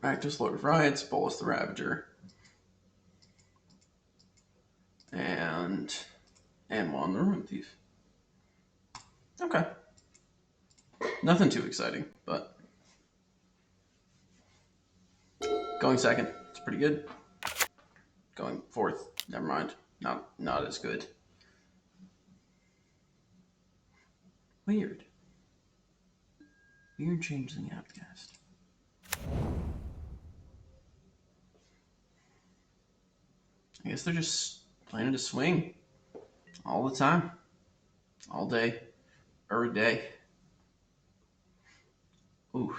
Active Lord of Riots, Bolus the Ravager, and Anwan the Ruin Thief. Okay. Nothing too exciting, but going second, it's pretty good. Going fourth, never mind. Not as good. Weird. Weird Changeling Outcast. I guess they're just planning to swing all the time, all day, every day. Ooh.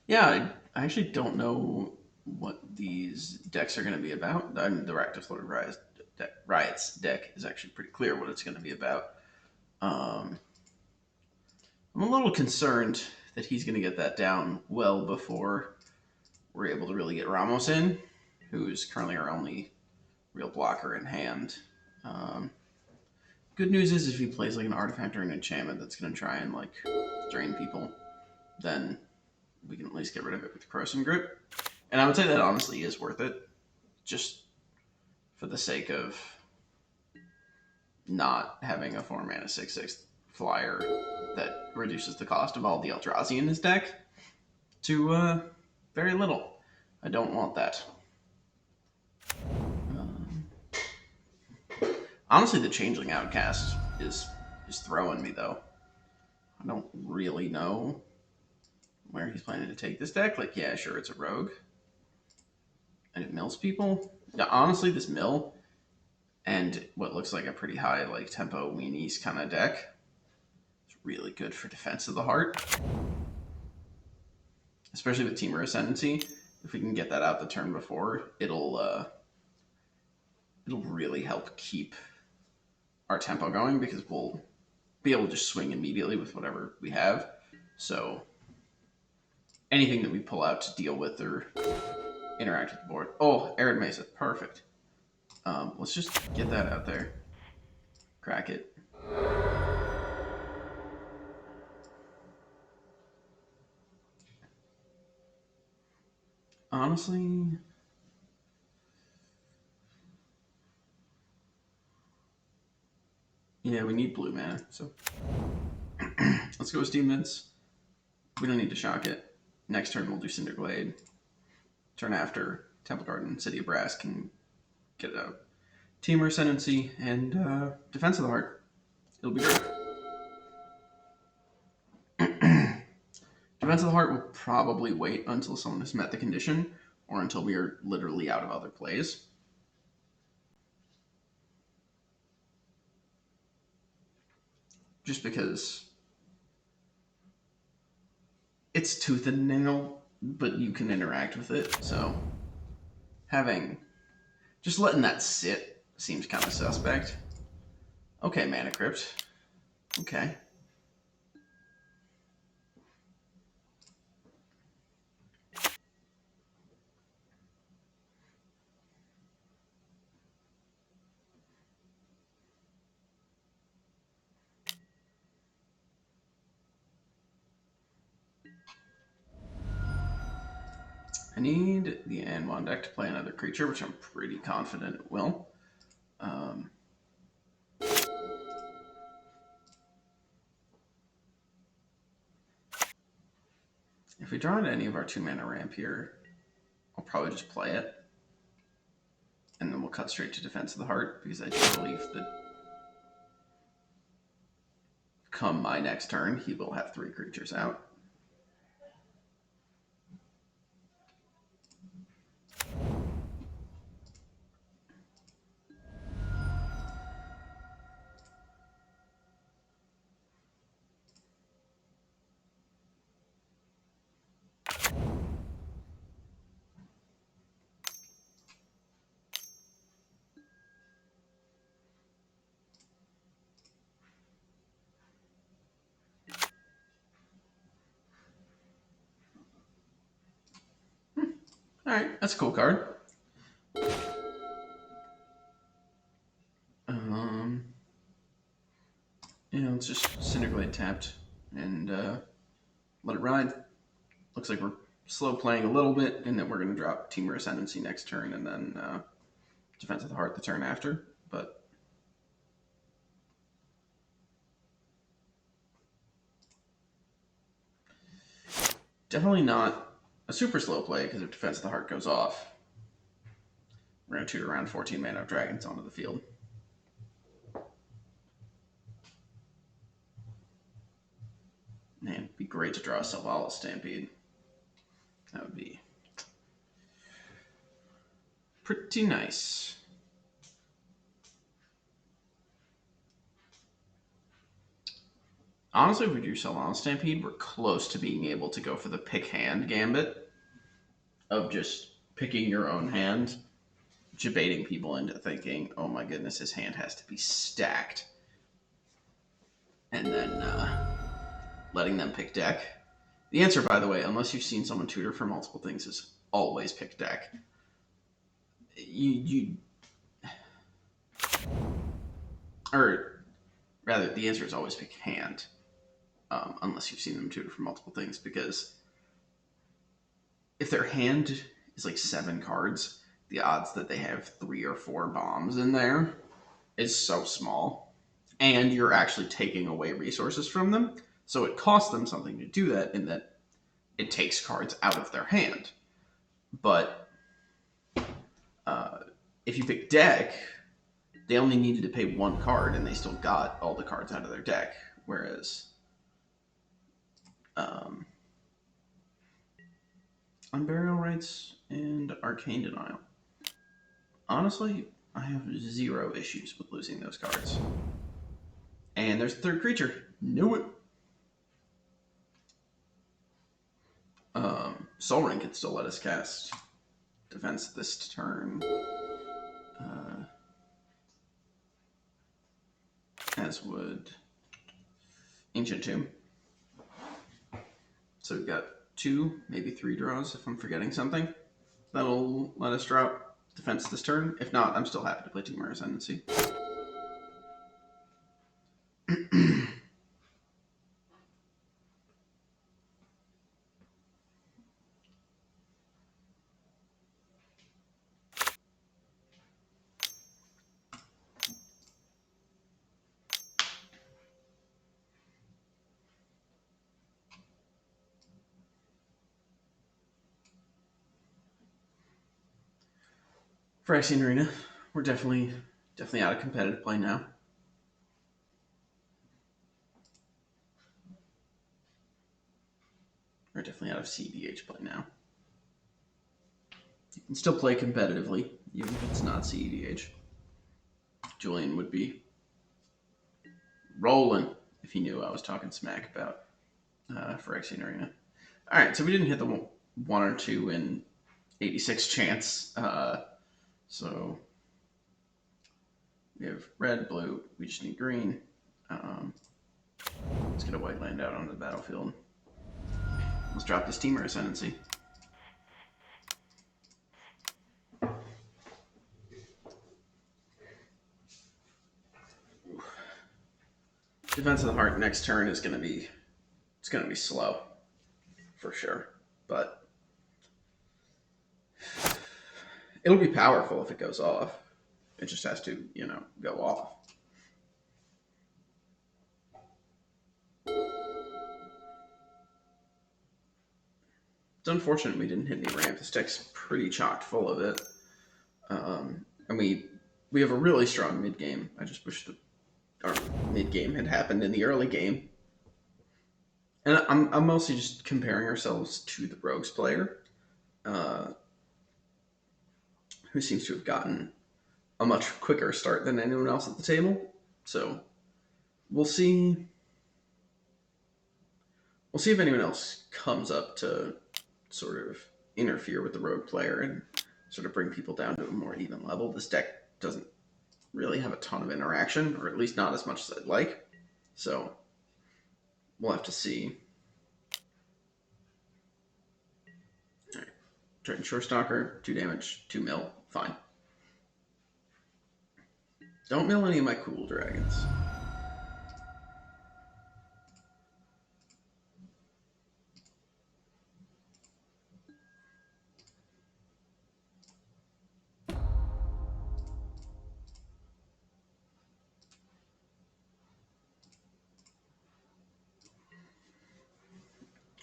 Yeah, I actually don't know what these decks are going to be about. I mean, the Rakdos Lord Riots deck is actually pretty clear what it's going to be about. I'm a little concerned that he's going to get that down well before we're able to really get Ramos in, who's currently our only real blocker in hand. Good news is if he plays like an artifact or an enchantment that's going to try and like drain people, then we can at least get rid of it with Corrosive Grip. And I would say that honestly is worth it, just for the sake of not having a 4-mana 6/6 flyer that reduces the cost of all the Eldrazi in his deck to very little. I don't want that. Honestly, the Changeling Outcast is throwing me, though. I don't really know where he's planning to take this deck. Like, yeah, sure, it's a rogue. And it mills people. Yeah, honestly, this mill and what looks like a pretty high like tempo weenies kind of deck is really good for Defense of the Heart. Especially with Temur Ascendancy. If we can get that out the turn before, it'll really help keep our tempo going because we'll be able to just swing immediately with whatever we have. So anything that we pull out to deal with or interact with the board. Oh, Arid Mesa, perfect. Let's just get that out there. Crack it. Honestly, yeah, we need blue mana, so let's go with Steam Mints. We don't need to shock it. Next turn we'll do Cinderglade. Turn after, Temple Garden, City of Brass can get out. Temur Ascendancy and Defense of the Heart. It'll be great. Defense of the Heart will probably wait until someone has met the condition or until we are literally out of other plays. Just because it's tooth and nail, but you can interact with it. So just letting that sit seems kind of suspect. Okay, Mana Crypt. Okay. I need the Anwan deck to play another creature, which I'm pretty confident it will. If we draw into any of our 2-mana ramp here, I'll probably just play it. And then we'll cut straight to Defense of the Heart, because I do believe that come my next turn, he will have 3 creatures out. Alright, that's a cool card. Yeah, let's just Cinderglade tapped and let it ride. looks like we're slow playing a little bit, and then we're going to drop Temur Ascendancy next turn, and then Defense of the Heart the turn after. But definitely not a super slow play, because if Defense of the Heart goes off, we're going to tutor around 14 mana of dragons onto the field. Man, it'd be great to draw a Selvala Stampede. That would be pretty nice. Honestly, if we do Selvala Stampede, we're close to being able to go for the pick hand gambit of just picking your own hand, debating people into thinking, oh my goodness, his hand has to be stacked. And then letting them pick deck. The answer, by the way, unless you've seen someone tutor for multiple things, is always pick deck. Or rather, the answer is always pick hand, unless you've seen them tutor for multiple things, because if their hand is like 7 cards, the odds that they have 3 or 4 bombs in there is so small. And you're actually taking away resources from them. So it costs them something to do that, in that it takes cards out of their hand. But if you pick deck, they only needed to pay 1 card, and they still got all the cards out of their deck. Whereas Unburial Rites and Arcane Denial, honestly, I have 0 issues with losing those cards. And there's a 3rd creature. Knew it. Sol Ring can still let us cast defense this turn. As would Ancient Tomb. So we've got 2, maybe 3 draws if I'm forgetting something. That'll let us drop defense this turn. If not, I'm still happy to play Temur Ascendancy. Phyrexian Arena, we're definitely out of competitive play now. We're definitely out of CEDH play now. You can still play competitively, even if it's not CEDH. Julian would be rolling if he knew I was talking smack about Phyrexian Arena. Alright, so we didn't hit the 1 or 2 in 86 chance. So we have red, blue, we just need green. Let's get a white land out onto the battlefield. Let's drop this Temur Ascendancy. Defense of the Heart next turn is going to be, it's going to be slow, for sure. But it'll be powerful if it goes off. It just has to, go off. It's unfortunate we didn't hit any ramp. This deck's pretty chock full of it. And we have a really strong mid game. I just wish our mid game had happened in the early game. And I'm mostly just comparing ourselves to the Rogues player, who seems to have gotten a much quicker start than anyone else at the table. So we'll see. We'll see if anyone else comes up to sort of interfere with the Rogue player and sort of bring people down to a more even level. This deck doesn't really have a ton of interaction, or at least not as much as I'd like. So we'll have to see. All right. Triton Shorestalker, 2 damage, 2 mill, fine. Don't mill any of my cool dragons.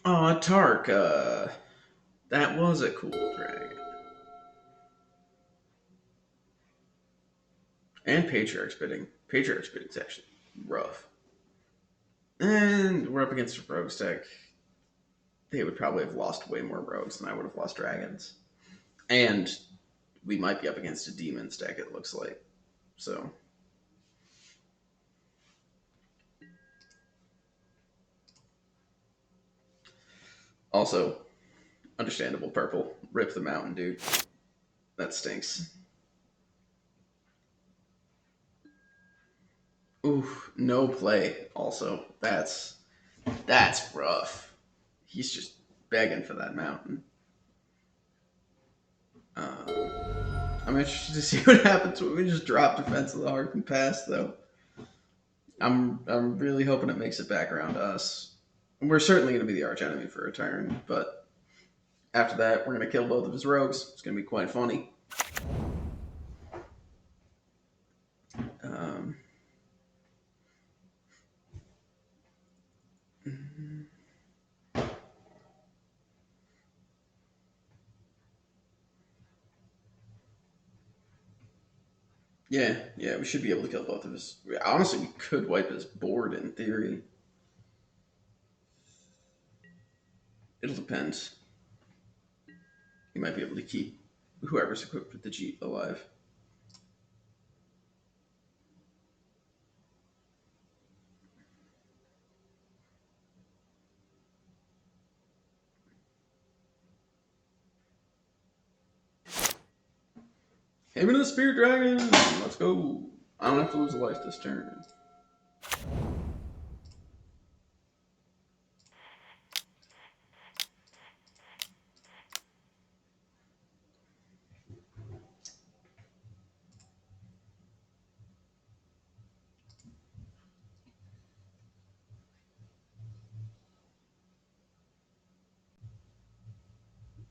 Oh, Tark, that was a cool dragon. And Patriarch's Bidding. Patriarch's Bidding's actually rough. And we're up against a rogues deck. They would probably have lost way more rogues than I would have lost dragons. And we might be up against a demons deck, it looks like. So, also, understandable purple. Rip the mountain, dude. That stinks. Ooh, no play. Also, that's rough. He's just begging for that mountain. Um, I'm interested to see what happens when we just drop Defense of the Heart and pass, though. I'm really hoping it makes it back around to us. We're certainly going to be the arch enemy for a turn, but after that, we're going to kill both of his rogues. It's going to be quite funny. Um, yeah, we should be able to kill both of his. Honestly, we could wipe his board in theory. It'll depend. He might be able to keep whoever's equipped with the Jeep alive. Haven of the Spear Dragon! Let's go! I don't have to lose a life this turn.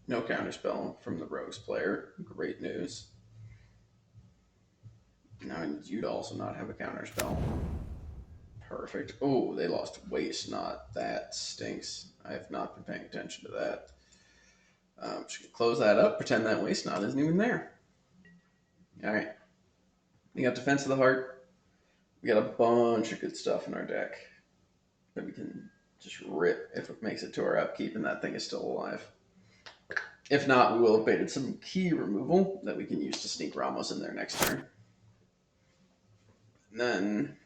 No counterspell from the Rogues player. Great news. Now I need you to also not have a counterspell. Perfect. Oh, they lost Waste Not. That stinks. I have not been paying attention to that. Just gonna close that up, pretend that Waste Not isn't even there. Alright. We got Defense of the Heart. We got a bunch of good stuff in our deck that we can just rip if it makes it to our upkeep and that thing is still alive. If not, we will have baited some key removal that we can use to sneak Ramos in there next turn. And then,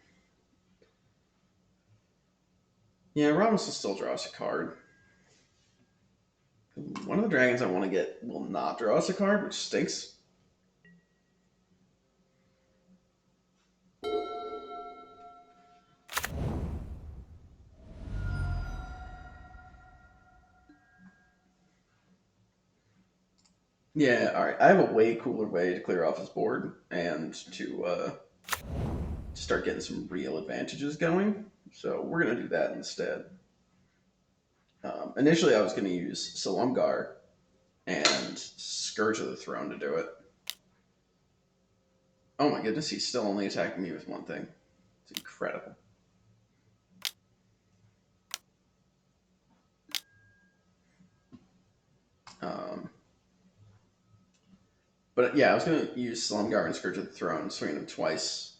yeah, Ramos will still draw us a card. One of the dragons I want to get will not draw us a card, which stinks. Yeah, all right. I have a way cooler way to clear off his board and to start getting some real advantages going. So we're gonna do that instead. Initially, I was gonna use Salumgar and Scourge of the Throne to do it. Oh my goodness, he's still only attacking me with one thing. It's incredible. Um, but yeah, I was gonna use Salumgar and Scourge of the Throne, swing them twice,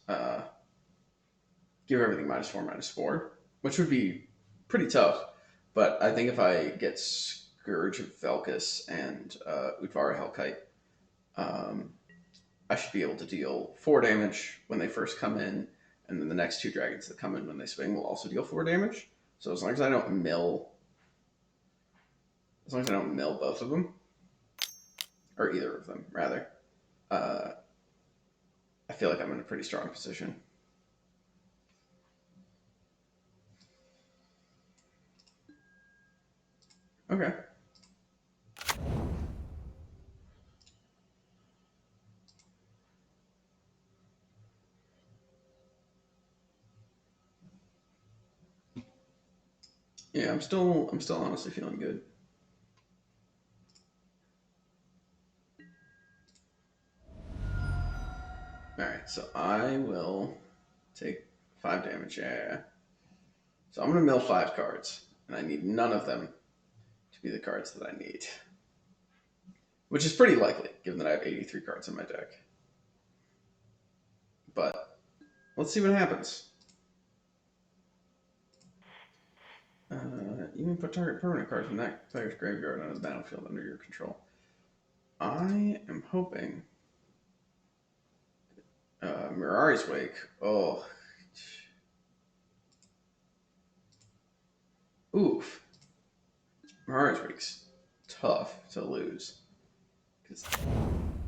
give everything -4/-4, which would be pretty tough. But I think if I get Scourge of Velkus and Udvara Hellkite, um, I should be able to deal 4 damage when they first come in, and then the next 2 dragons that come in when they swing will also deal 4 damage. So as long as I don't mill, both of them, or either of them rather, uh, I feel like I'm in a pretty strong position. Okay. Yeah, I'm still honestly feeling good. All right, so I will take 5 damage. Yeah. So I'm gonna mill 5 cards, and I need none of them to be the cards that I need. Which is pretty likely, given that I have 83 cards in my deck. But let's see what happens. You can put target permanent cards from that player's graveyard onto the battlefield under your control. I am hoping Mirari's Wake. Oh. Oof. Mirari's Wake's tough to lose. Because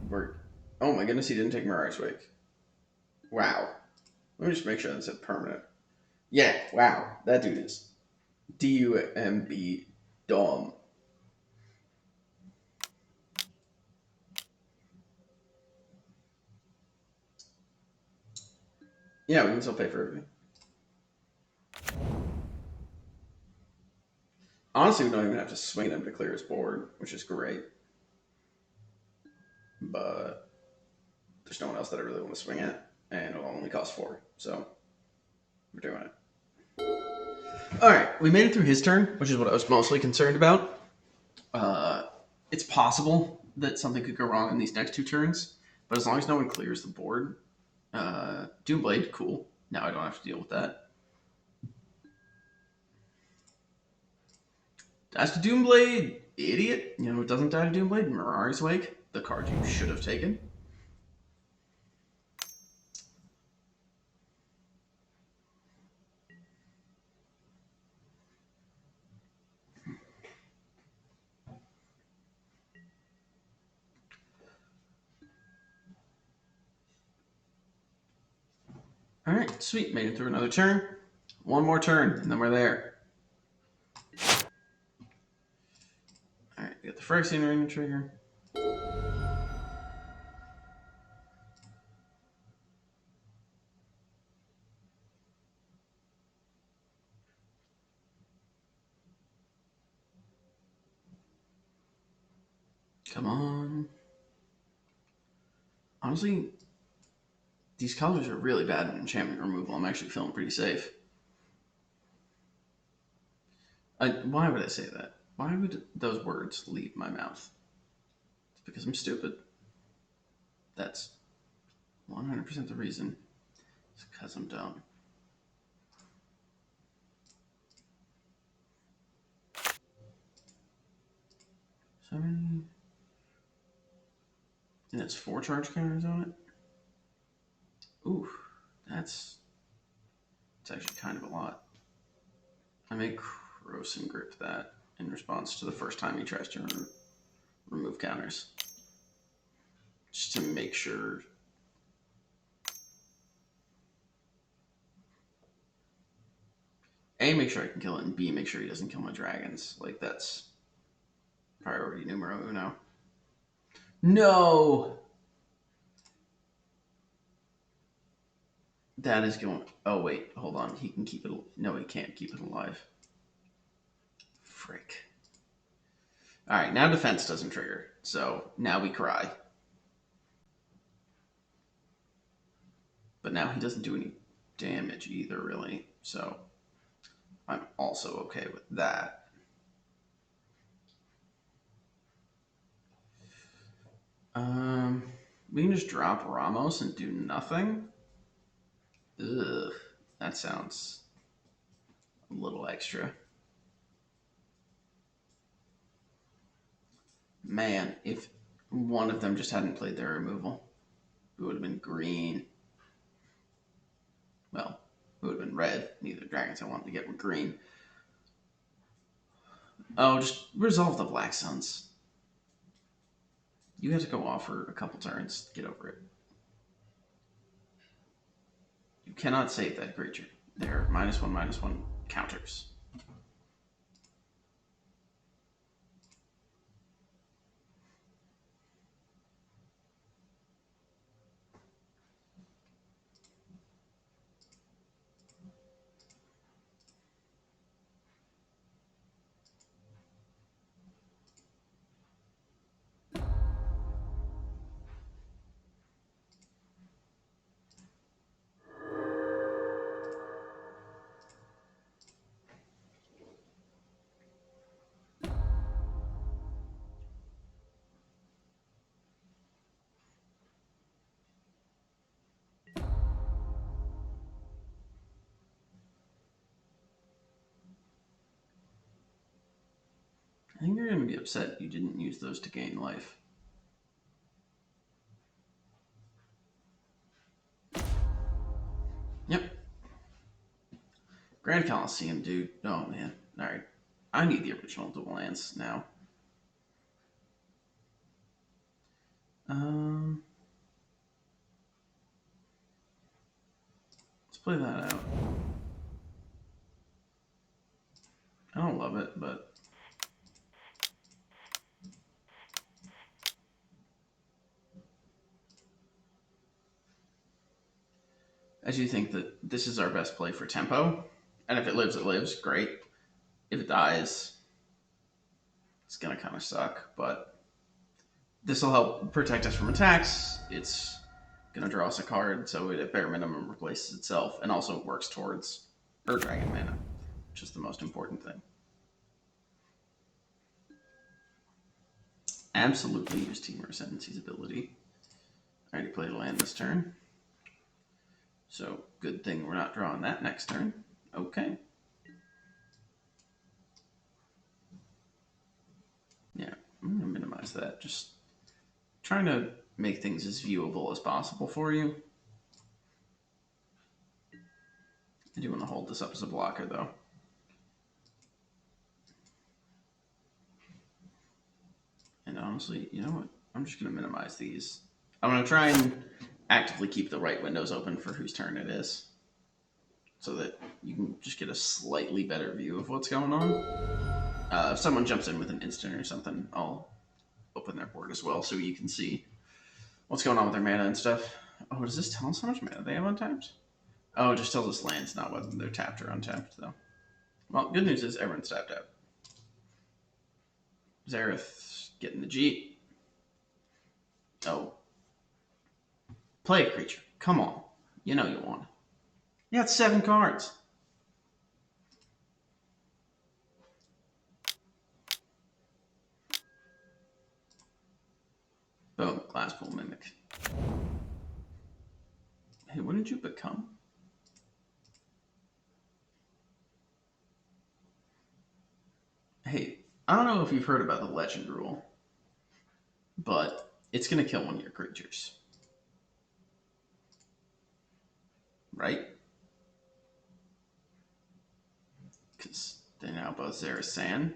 we're... Oh my goodness, he didn't take Mirari's Wake. Wow. Let me just make sure that said permanent. Yeah, wow. That dude is D-U-M-B dumb. Yeah, we can still pay for everything. Honestly, we don't even have to swing him to clear his board, which is great. But there's no one else that I really want to swing at, and it'll only cost 4, so we're doing it. Alright, we made it through his turn, which is what I was mostly concerned about. It's possible that something could go wrong in these next 2 turns, but as long as no one clears the board, Doomblade, cool. Now I don't have to deal with that. Dies to Doomblade, idiot. You know who doesn't die to Doomblade? Mirari's Wake, the card you should have taken. Alright, sweet. Made it through another turn. One more turn, and then we're there. Alright, we got the Phyrexian Ring trigger. Come on. Honestly, these colors are really bad in enchantment removal. I'm actually feeling pretty safe. Why would I say that? Why would those words leave my mouth? It's because I'm stupid. That's 100% the reason. It's because I'm dumb. So many... And it's 4 charge counters on it? Ooh, it's actually kind of a lot. I may Krosan Grip that in response to the first time he tries to remove counters. Just to make sure. A, make sure I can kill it, and B, make sure he doesn't kill my dragons. Like, that's priority numero uno. No! That is going... Oh, wait. Hold on. He can keep it... No, he can't keep it alive. Frick. Alright, now defense doesn't trigger. So, now we cry. But now he doesn't do any damage either, really. So, I'm also okay with that. We can just drop Ramos and do nothing. Ugh, that sounds a little extra. Man, if one of them just hadn't played their removal, it would have been green. Well, it would have been red. Neither dragons I wanted to get were green. Oh, just resolve the Black Suns. You have to go off for a couple turns to get over it. You cannot save that creature. They're -1/-1 counters. I think you're going to be upset you didn't use those to gain life. Yep. Grand Coliseum, dude. Oh, man. Alright. I need the original Dual Lands now. Let's play that out. I don't love it, but I do think that this is our best play for tempo. And if it lives, great. If it dies, it's gonna kind of suck, but this will help protect us from attacks. It's gonna draw us a card, so it at bare minimum replaces itself, and also works towards Ur-Dragon mana, which is the most important thing. Absolutely use Temur Ascendancy's ability. I already played a land this turn. So, good thing we're not drawing that next turn. Okay. Yeah, I'm going to minimize that. Just trying to make things as viewable as possible for you. I do want to hold this up as a blocker, though. And honestly, you know what? I'm just going to minimize these. I'm going to try and actively keep the right windows open for whose turn it is, so that you can just get a slightly better view of what's going on. If someone jumps in with an instant or something, I'll open their board as well so you can see what's going on with their mana and stuff. Oh, does this tell us how much mana they have untapped? Oh, it just tells us lands, not whether they're tapped or untapped, though. Well, good news is everyone's tapped out. Zareth getting the Jeet. Oh. Play a creature. Come on. You know you want it. You got 7 cards. Boom. Glasspool Mimic. Hey, what did you become? Hey, I don't know if you've heard about the Legend rule, but it's going to kill one of your creatures. Right? Because they're now both Zerasan,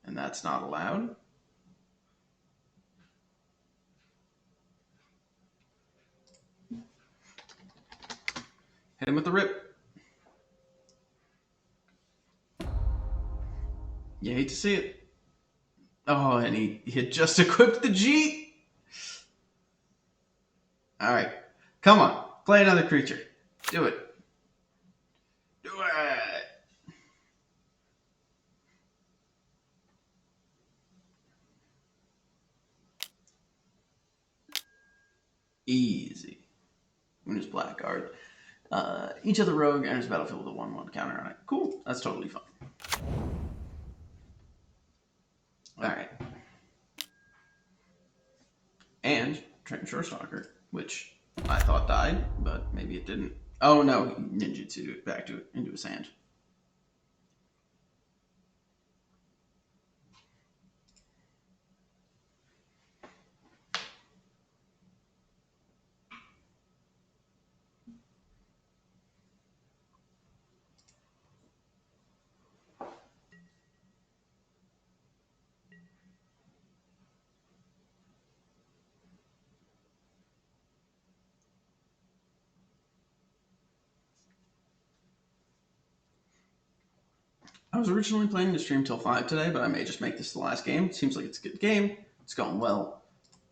and that's not allowed. Hit him with the rip. You hate to see it. Oh, and he had just equipped the Jeet. All right. Come on. Play another creature. Do it. Do it. Easy. Moon is Blackguard. Each other rogue enters the battlefield with a 1/1 counter on it. Cool. That's totally fine. Alright. And Train Shorestalker, which I thought died, but maybe it didn't. Oh no, he ninjutsu'd it back into his hand. I was originally planning to stream till 5 today, but I may just make this the last game. It seems like it's a good game. It's going well.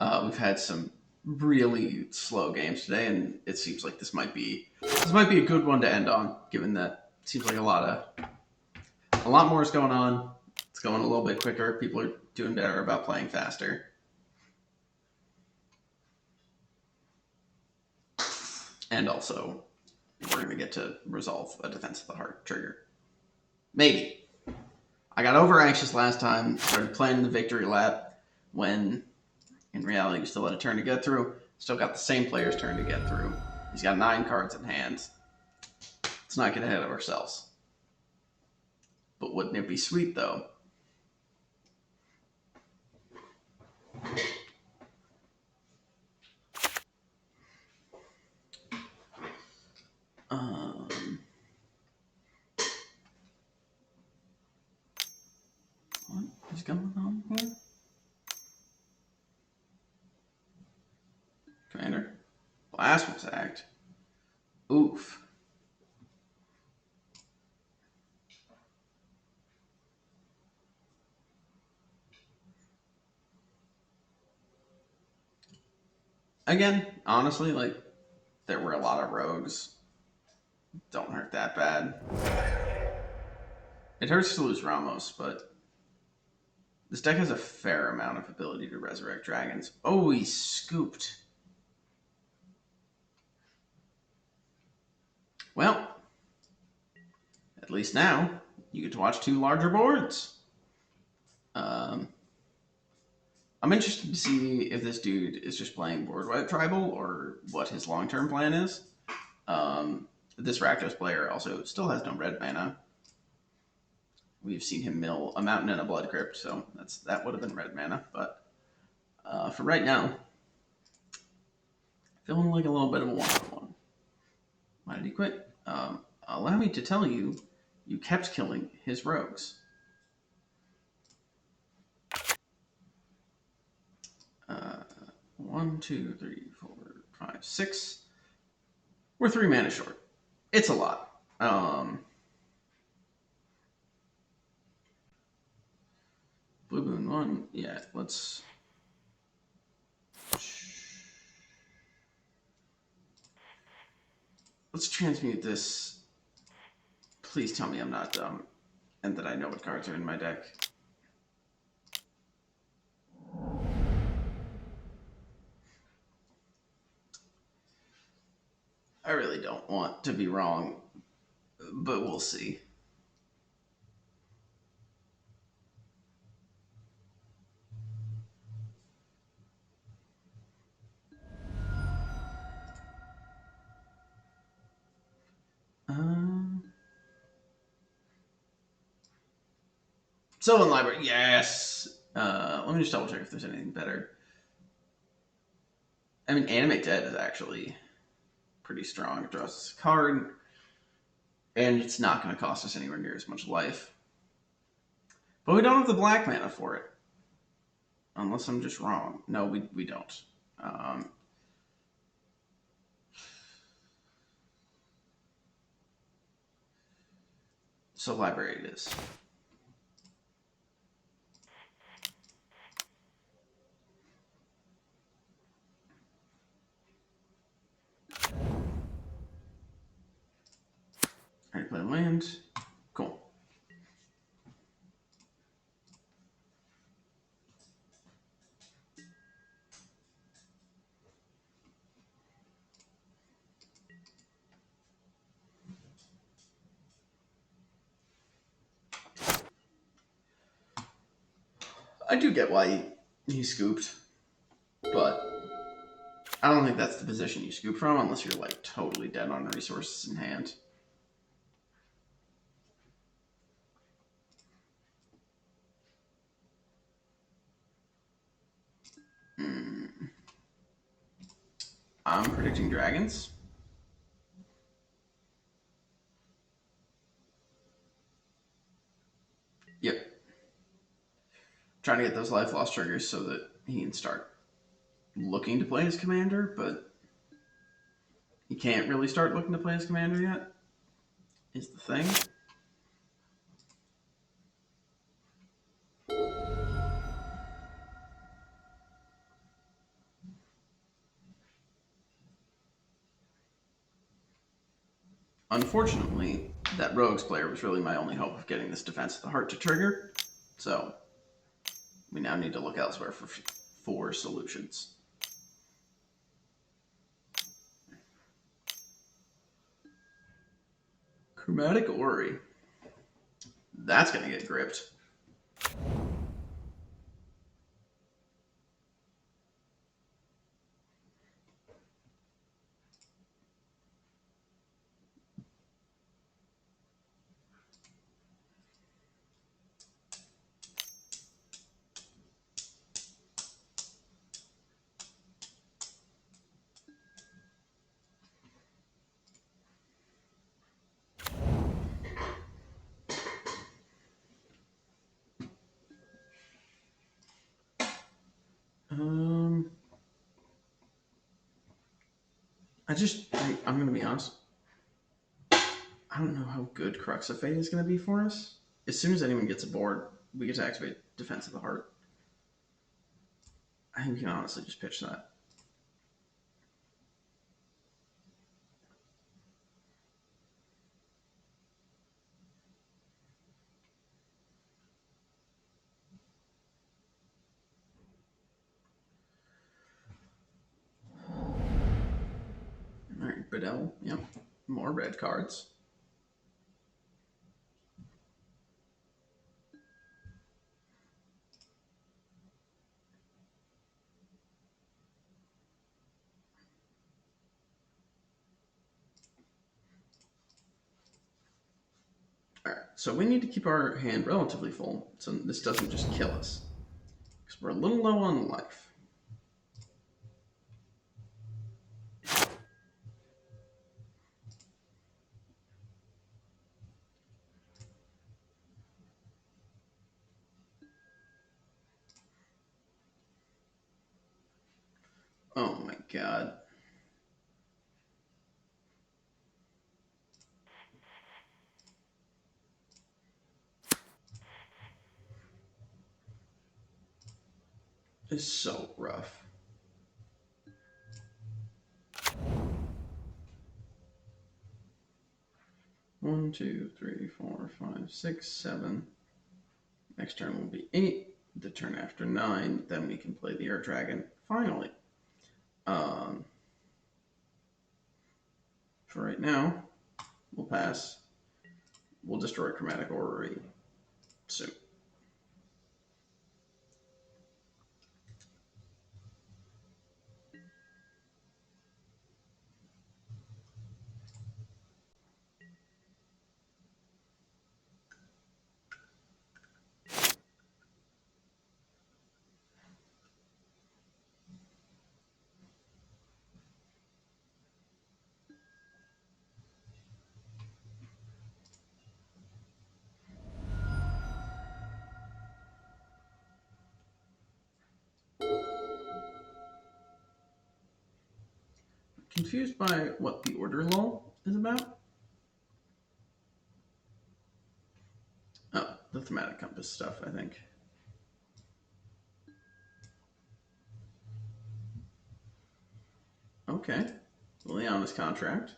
We've had some really slow games today, and it seems like this might be a good one to end on, given that it seems like a lot more is going on. It's going a little bit quicker. People are doing better about playing faster. And also, we're going to get to resolve a Defense of the Heart trigger. Maybe. I got over anxious last time, started playing the victory lap, when in reality we still had a turn to get through. Still got the same player's turn to get through. He's got 9 cards in hand. Let's not get ahead of ourselves. But wouldn't it be sweet, though, Um, what is going on here? Commander? Blasphemous Act. Oof. Again, honestly, like, there were a lot of rogues. Don't hurt that bad. It hurts to lose Ramos, but this deck has a fair amount of ability to resurrect dragons. Oh, he scooped. Well, at least now you get to watch two larger boards. I'm interested to see if this dude is just playing board wipe tribal or what his long term plan is. This Rakdos player also still has no red mana. We've seen him mill a mountain and a blood crypt, so that would have been red mana. But for right now, feeling like a little bit of a one-on-one. Why did he quit? Allow me to tell you, you kept killing his rogues. 1, 2, 3, 4, 5, 6. We're 3 mana short. It's a lot. Blue Moon 1. Yeah, let's transmute this. Please tell me I'm not dumb and that I know what cards are in my deck. I really don't want to be wrong, but we'll see. Sylvan Library, yes. Let me just double check if there's anything better. I mean, Animate Dead is actually pretty strong. It draws us a card, and it's not going to cost us anywhere near as much life. But we don't have the black mana for it. Unless I'm just wrong. No, we don't. So library it is. Already play land. Cool. I do get why he scooped, but I don't think that's the position you scoop from unless you're like totally dead on resources in hand. I'm predicting dragons. Yep. Trying to get those life loss triggers so that he can start looking to play his commander, but he can't really start looking to play his commander yet, is the thing. Unfortunately, that Rogues player was really my only hope of getting this Defense of the Heart to trigger, so we now need to look elsewhere for solutions. Chromatic Ori. That's going to get gripped. I'm going to be honest. I don't know how good Crux of Fate is going to be for us. As soon as anyone gets aboard, we get to activate Defense of the Heart. I think we can honestly just pitch that. All right, Bedell. Yep. More red cards. All right, so we need to keep our hand relatively full so this doesn't just kill us. Because we're a little low on life. Oh my god. It's so rough. One, two, three, four, five, six, seven. Next turn will be 8. The turn after 9, then we can play the Air Dragon. Finally. For right now, we'll pass. We'll destroy Chromatic Orrery soon. Confused by what the order lull is about? Oh, the thematic compass stuff, I think. Okay. Liliana's contract.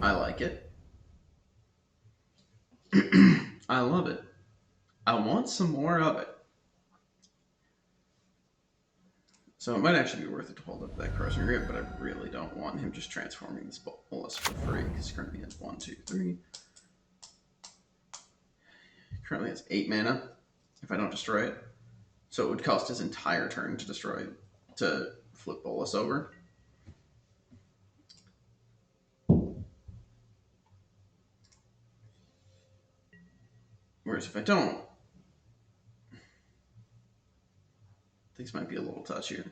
I like it. I love it. I want some more of it. So it might actually be worth it to hold up that Corrosion Grip, but I really don't want him just transforming this Bolas for free, because he currently has 1, 2, 3. He currently has 8 mana if I don't destroy it. So it would cost his entire turn to destroy, to flip Bolas over. Whereas if I don't, things might be a little touchier.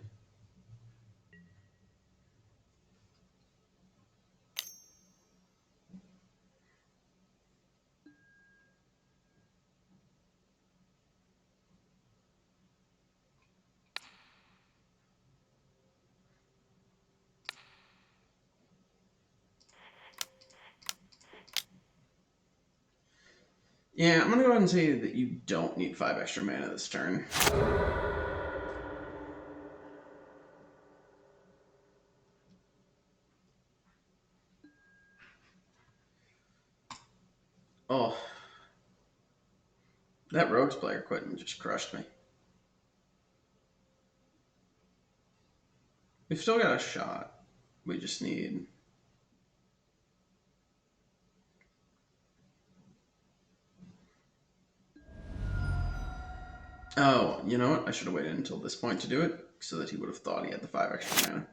Yeah, I'm going to go ahead and say that you don't need 5 extra mana this turn. Oh. That Rogues player quitting just crushed me. We've still got a shot. We just need... Oh, you know what? I should have waited until this point to do it, so that he would have thought he had the 5 extra mana.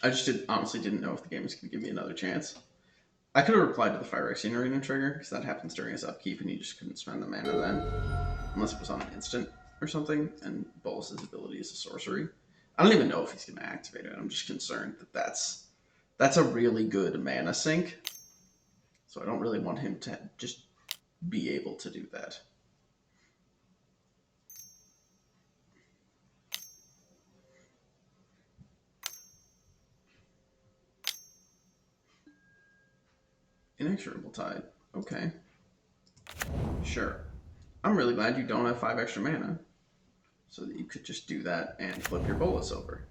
I just honestly didn't know if the game was going to give me another chance. I could have replied to the Phyrexian Arena trigger, because that happens during his upkeep, and you just couldn't spend the mana then. Unless it was on an instant or something, and Bolas' ability is a sorcery. I don't even know if he's going to activate it. I'm just concerned that that's a really good mana sink. So I don't really want him to just be able to do that. Inexorable Tide. Okay. Sure. I'm really glad you don't have 5 extra mana, so that you could just do that and flip your Bolas over.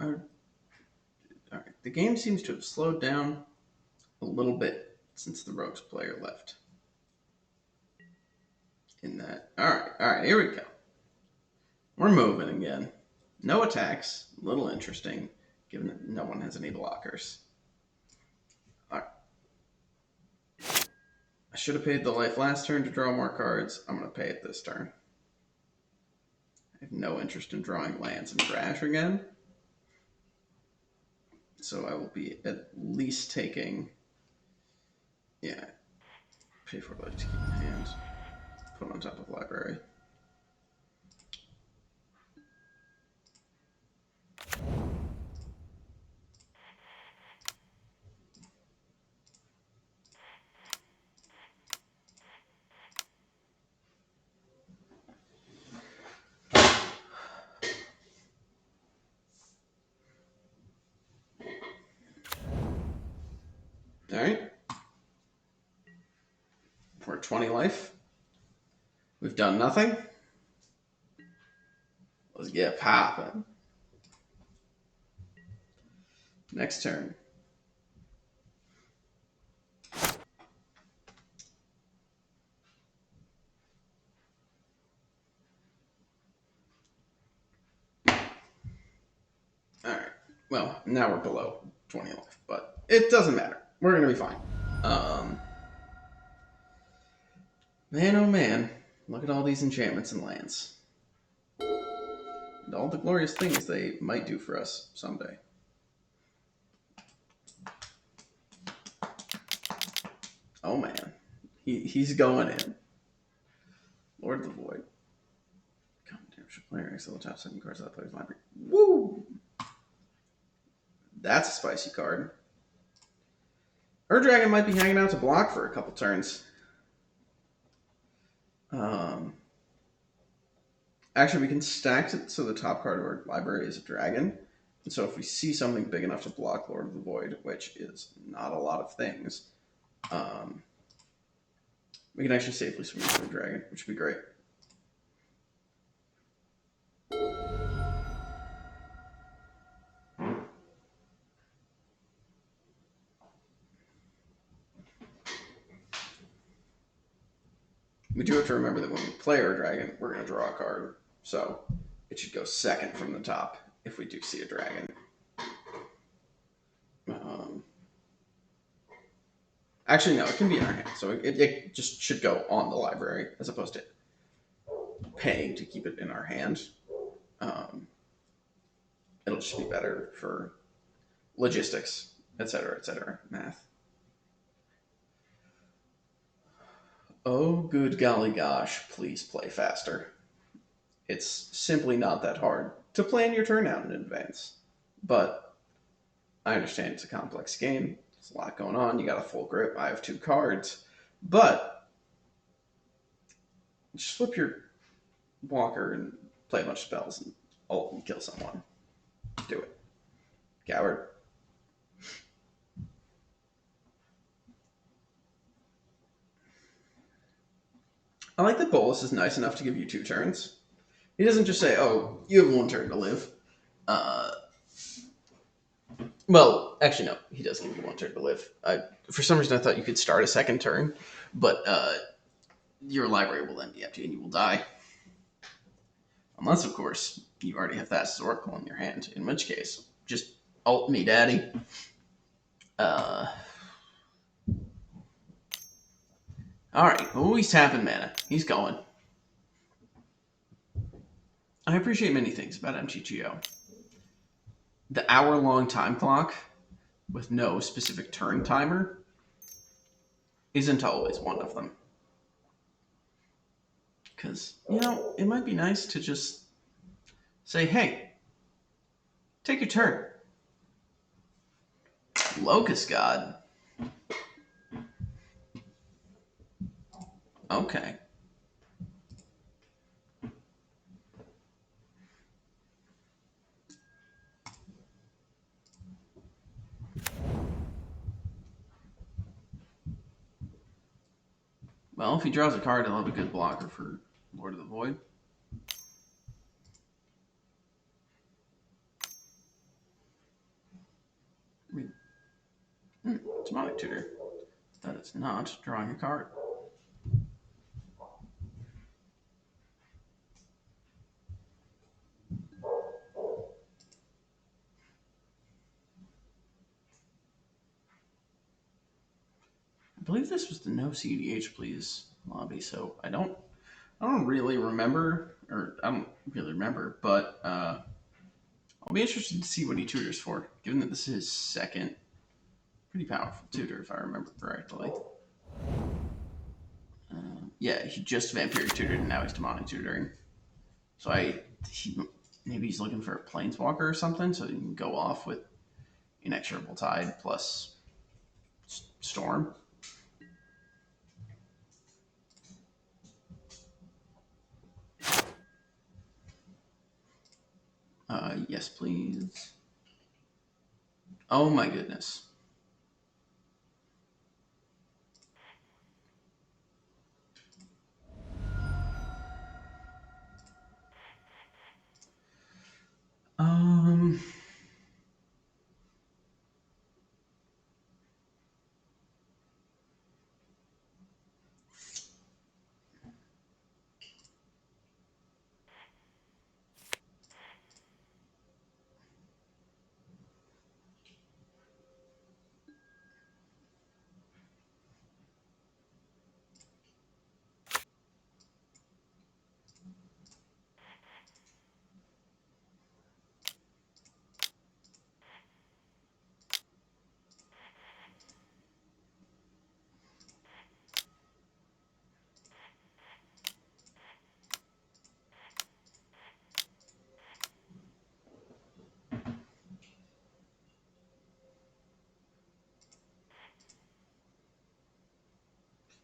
All right. The game seems to have slowed down a little bit since the Rogues player left. In that. Alright, here we go. We're moving again. No attacks. A little interesting, given that no one has any blockers. Alright. I should have paid the life last turn to draw more cards. I'm going to pay it this turn. I have no interest in drawing lands and trash again. So I will be at least taking... Yeah. Pay for life to keep in hand. Put on top of library. Alright. We're at 20 life. We've done nothing. Let's get popping. Next turn. Alright. Well, now we're below 20 life, but it doesn't matter. We're going to be fine. Man, oh man. Look at all these enchantments and lands. And all the glorious things they might do for us someday. Oh man. He's going in. Lord of the Void. Damage player exile the top 7 cards of that player's library. Woo! That's a spicy card. Ur-Dragon might be hanging out to block for a couple turns. Actually, we can stack it so the top card of our library is a dragon. And so if we see something big enough to block Lord of the Void, which is not a lot of things, we can actually safely swing into a dragon, which would be great. We do have to remember that when we play our dragon, we're going to draw a card. So it should go second from the top if we do see a dragon. Actually, no, it can be in our hand. So it just should go on the library as opposed to paying to keep it in our hand. It'll just be better for logistics, etc., math. Oh, good golly gosh, please play faster. It's simply not that hard to plan your turn out in advance. But I understand it's a complex game. There's a lot going on. You got a full grip. I have 2 cards. But just flip your walker and play a bunch of spells and ult and kill someone. Do it. Coward. I like that Bolas is nice enough to give you 2 turns. He doesn't just say, oh, you have 1 turn to live. Well, actually, no. He does give you 1 turn to live. For some reason, I thought you could start a second turn, but your library will then be empty and you will die. Unless, of course, you already have Thassa's Oracle in your hand, in which case, just ult me, daddy. Alright, oh, he's tapping mana. He's going. I appreciate many things about MTGO. The hour-long time clock with no specific turn timer isn't always one of them. Because, it might be nice to just say, hey, take your turn. Locust God. Okay. Well, if he draws a card, he'll have a good blocker for Lord of the Void. Demonic Tutor. That is not drawing a card. I believe this was the no CDH please lobby, so I don't really remember, but I'll be interested to see what he tutors for, given that this is his second pretty powerful tutor, if I remember correctly. Yeah, he just Vampiric tutored and now he's Demonic tutoring. So maybe he's looking for a Planeswalker or something, so he can go off with Inexorable Tide plus Storm. Yes, please. Oh my goodness. Um.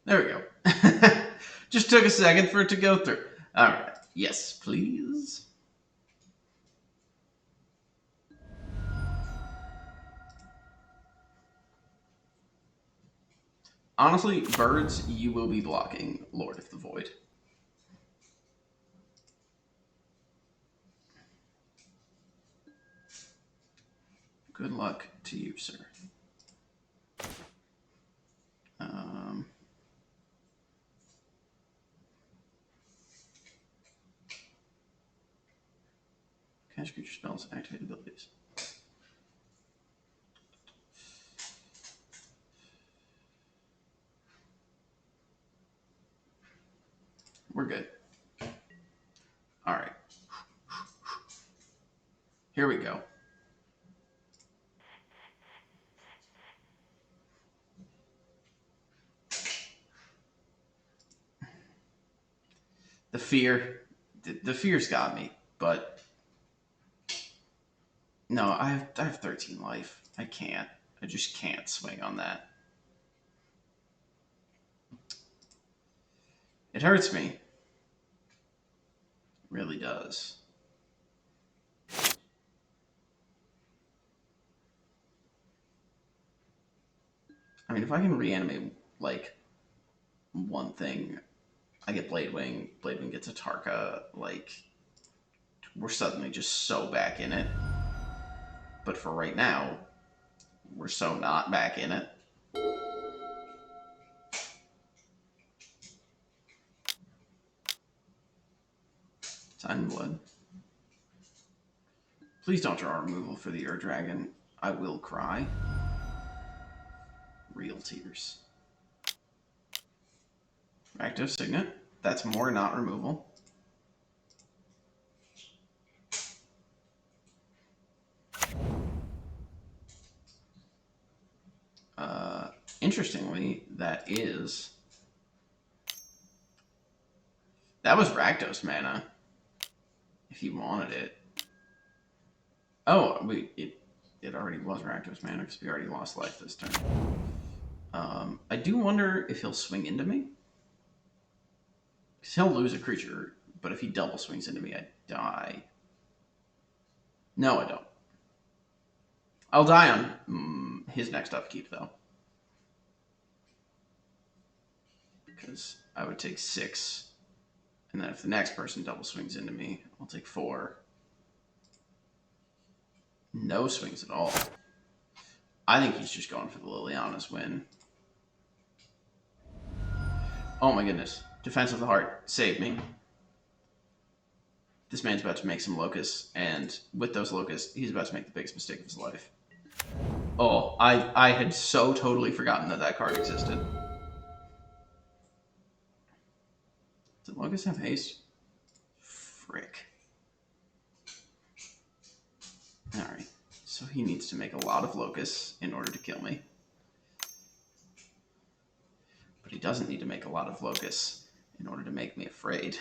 There we go. Just took a second for it to go through. All right. Yes, please. Honestly, birds, you will be blocking Lord of the Void. Good luck to you, sir. Cast creature spells, activate abilities. We're good. All right. Here we go. The fear's got me, but no, I have 13 life. I just can't swing on that. It hurts me. It really does. I mean, if I can reanimate like one thing, I get Bladewing. Bladewing gets a Tarka. Like, we're suddenly just so back in it. But for right now, we're so not back in it. Time Blood. Please don't draw removal for the Ur Dragon. I will cry. Real tears. Active Signet. That's more, not removal. Interestingly, that was Rakdos mana, if you wanted it. Oh, it already was Rakdos mana because we already lost life this turn. I do wonder if he'll swing into me. Because he'll lose a creature, but if he double swings into me, I die. No, I don't. I'll die on his next upkeep, though. Because I would take 6. And then if the next person double swings into me, I'll take 4. No swings at all. I think he's just going for the Liliana's win. Oh my goodness. Defense of the Heart. Save me. This man's about to make some locusts, and with those locusts, he's about to make the biggest mistake of his life. Oh, I had so totally forgotten that card existed. Does Locust have haste? Frick. Alright, so he needs to make a lot of locusts in order to kill me. But he doesn't need to make a lot of locusts in order to make me afraid.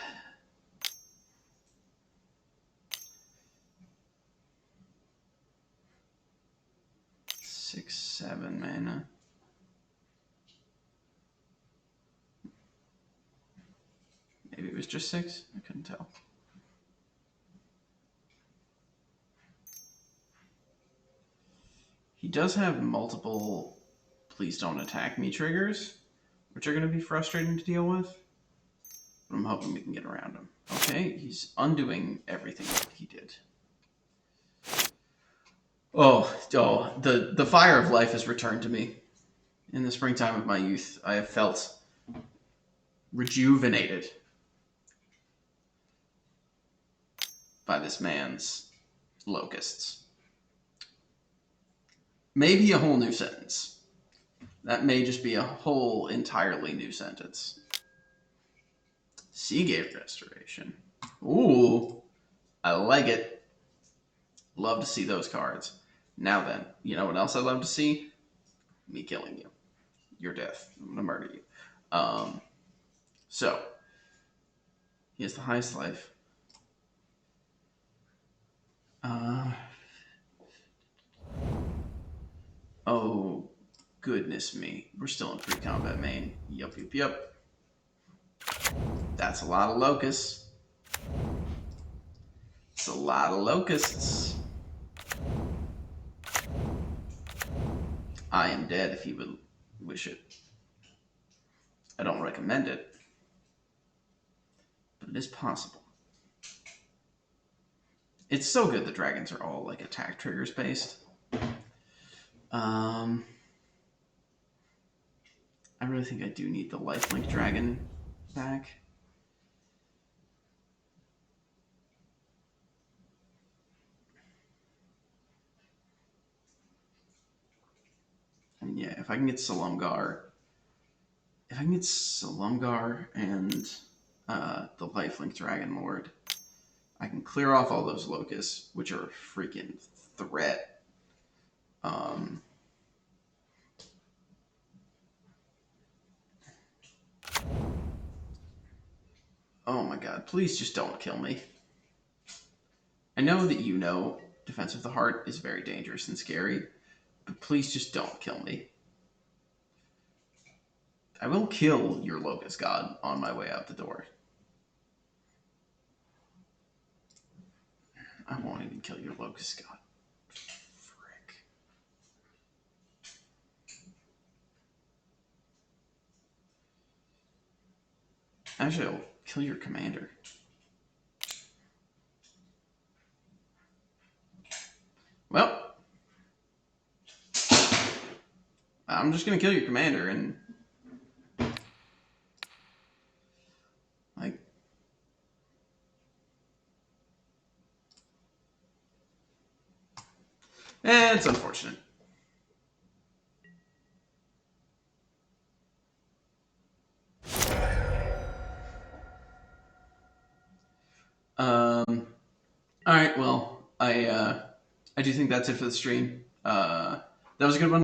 Six, 7 mana. Maybe it was just 6? I couldn't tell. He does have multiple please don't attack me triggers, which are going to be frustrating to deal with. But I'm hoping we can get around him. Okay, he's undoing everything that he did. Oh, the fire of life has returned to me. In the springtime of my youth, I have felt rejuvenated by this man's locusts. Maybe a whole new sentence. That may just be a whole entirely new sentence. Seagate Restoration. Ooh, I like it. Love to see those cards. Now then, you know what else I'd love to see? Me killing you. Your death. I'm going to murder you. So, he has the highest life. Oh, goodness me. We're still in pre-combat main. Yup. That's a lot of locusts. It's a lot of locusts. I am dead if you would wish it. I don't recommend it, but it is possible. It's so good the dragons are all like attack triggers based. I really think I do need the lifelink dragon back. And yeah, if I can get Silumgar, and the lifelink dragon lord, I can clear off all those locusts, which are a freaking threat. Oh my god, please just don't kill me. I know that you know Defense of the Heart is very dangerous and scary, but please just don't kill me. I will kill your Locust God on my way out the door. I won't even kill your Locust God. Frick. Actually, I'll kill your commander. Well, I'm just going to kill your commander and like it's unfortunate. All right, well, I do think that's it for the stream. That was a good one.